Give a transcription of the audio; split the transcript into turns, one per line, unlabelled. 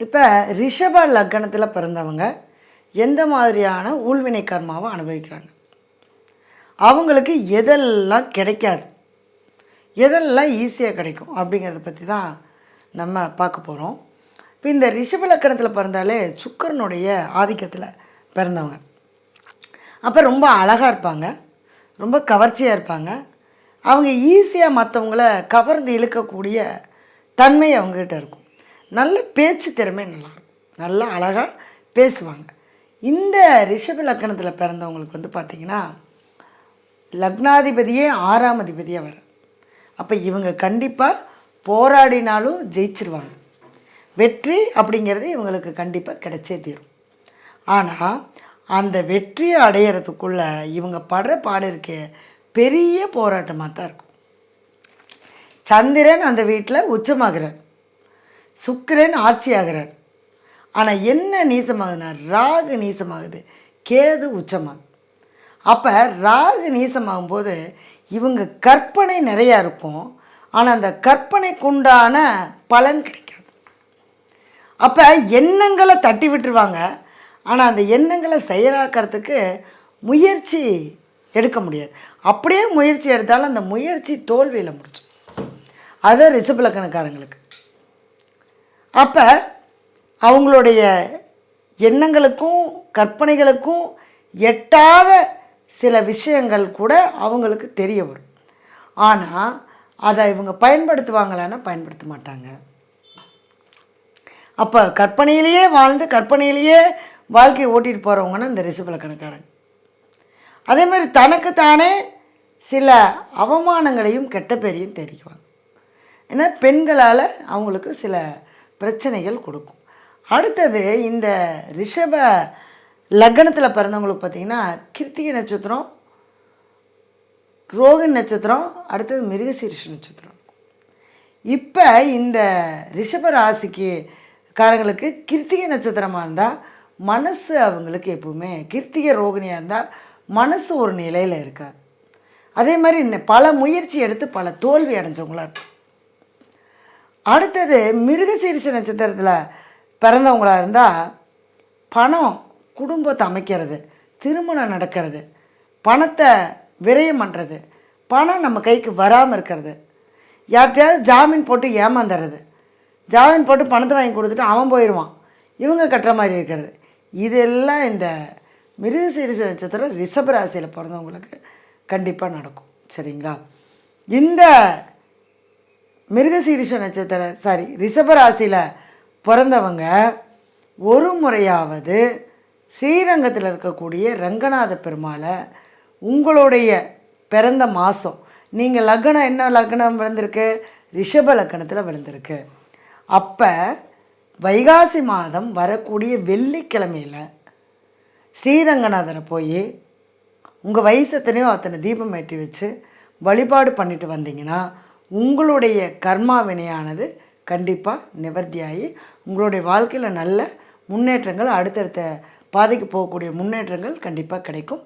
இப்போ ரிஷப லக்னத்தில் பிறந்தவங்க எந்த மாதிரியான ஊழ்வினை கர்மாவை அனுபவிக்கிறாங்க, அவங்களுக்கு எதெல்லாம் கிடைக்காது, எதெல்லாம் ஈஸியாக கிடைக்கும் அப்படிங்கிறத பற்றி தான் நம்ம பார்க்க போகிறோம். இப்போ இந்த ரிஷப லக்கணத்தில் பிறந்தாலே சுக்கரனுடைய ஆதிக்கத்தில் பிறந்தவங்க. அப்போ ரொம்ப அழகாக இருப்பாங்க, ரொம்ப கவர்ச்சியாக இருப்பாங்க. அவங்க ஈஸியாக மற்றவங்கள கவர்ந்து இழுக்கக்கூடிய தன்மை அவங்ககிட்ட இருக்கும். நல்ல பேச்சு திறமை நல்லாயிருக்கும், நல்லா அழகாக பேசுவாங்க. இந்த ரிஷப லக்கணத்தில் பிறந்தவங்களுக்கு பார்த்திங்கன்னா லக்னாதிபதியே 6ஆம் அதிபதியாக வர. அப்போ இவங்க கண்டிப்பாக போராடினாலும் ஜெயிச்சிருவாங்க. வெற்றி அப்படிங்கிறது இவங்களுக்கு கண்டிப்பாக கிடைச்சே தீரும். ஆனால் அந்த வெற்றியை அடையிறதுக்குள்ளே இவங்க படுற பாடு இருக்கே பெரிய போராட்டமாக தான் இருக்கும். சந்திரன் அந்த வீட்டில் உச்சமாகிறார், சுக்கிரன் ஆட்சி ஆகிறார். ஆனால் என்ன நீசமாகுதுன்னா ராகு நீசமாகுது, கேது உச்சமாகுது. அப்போ ராகு நீசமாகும்போது இவங்க கற்பனை நிறையா இருக்கும், ஆனால் அந்த கற்பனைக்குண்டான பலன் கிடைக்காது. அப்போ எண்ணங்களை தட்டி விட்டுருவாங்க, ஆனால் அந்த எண்ணங்களை செயலாக்கிறதுக்கு முயற்சி எடுக்க முடியாது. அப்படியே முயற்சி எடுத்தாலும் அந்த முயற்சி தோல்வியில் முடிச்சு. அது ரிஷப லக்கணக்காரங்களுக்கு. அப்போ அவங்களுடைய எண்ணங்களுக்கும் கற்பனைகளுக்கும் எட்டாத சில விஷயங்கள் கூட அவங்களுக்கு தெரிய வரும். ஆனால் அதை இவங்க பயன்படுத்துவாங்களான்னா பயன்படுத்த மாட்டாங்க. அப்போ கற்பனையிலேயே வாழ்ந்து கற்பனையிலேயே வாழ்க்கையை ஓட்டிகிட்டு போகிறவங்கன்னா இந்த ரிஷப லக்கணக்காரங்க. அதே மாதிரி தனக்குத்தானே சில அவமானங்களையும் கெட்ட பேரையும் தேடிக்குவாங்க. ஏன்னா பெண்களால் அவங்களுக்கு சில பிரச்சனைகள் கொடுக்கும். அடுத்தது இந்த ரிஷப லக்னத்தில் பிறந்தவங்களுக்கு பார்த்திங்கன்னா கிருத்திகை நட்சத்திரம், ரோகிணி நட்சத்திரம், அடுத்தது மிருகசீரிஷ நட்சத்திரம். இப்போ இந்த ரிஷப ராசிக்கு காரங்களுக்கு கிருத்திகை நட்சத்திரமாக இருந்தால் மனசு அவங்களுக்கு எப்பவுமே, கிருத்திகை ரோகிணியாக இருந்தால் மனசு ஒரு நிலையில் இருக்காது. அதே மாதிரி பல முயற்சி எடுத்து பல தோல்வி அடைஞ்சவங்களாக இருக்கும். அடுத்தது மிருகசீரிஷ நட்சத்திரத்தில் பிறந்தவங்களாக இருந்தால் பணம், குடும்பத்தை அமைக்கிறது, திருமணம் நடக்கிறது, பணத்தை விரயம் பண்ணுறது, பணம் நம்ம கைக்கு வராமல் இருக்கிறது, யார்கிட்டையாவது ஜாமீன் போட்டு ஏமாந்துடுறது, ஜாமீன் போட்டு பணத்தை வாங்கி கொடுத்துட்டு அவன் போயிடுவான், இவங்க கட்டுற மாதிரி இருக்கிறது. இதெல்லாம் இந்த மிருகசீரிஷ நட்சத்திரம் ரிஷப ராசியில் பிறந்தவங்களுக்கு கண்டிப்பாக நடக்கும். சரிங்களா? இந்த மிருகசீரிஷ ரிஷப ராசியில் பிறந்தவங்க ஒரு முறையாவது ஸ்ரீரங்கத்தில் இருக்கக்கூடிய ரங்கநாத பெருமாளை உங்களுடைய பிறந்த மாதம், நீங்கள் லக்னம் என்ன லக்னம் விழுந்திருக்கு, ரிஷப லக்னத்தில் விழுந்திருக்கு. அப்போ வைகாசி மாதம் வரக்கூடிய வெள்ளிக்கிழமையில் ஸ்ரீரங்கநாதரை போய் உங்கள் வயசு எத்தனையோ அத்தனை தீபம் ஏற்றி வச்சு வழிபாடு பண்ணிட்டு வந்தீங்கன்னா உங்களுடைய கர்மா வினையானது கண்டிப்பாக நிவர்த்தியாகி உங்களுடைய வாழ்க்கையில் நல்ல முன்னேற்றங்கள், அடுத்தடுத்த பாதைக்கு போகக்கூடிய முன்னேற்றங்கள் கண்டிப்பாக கிடைக்கும்.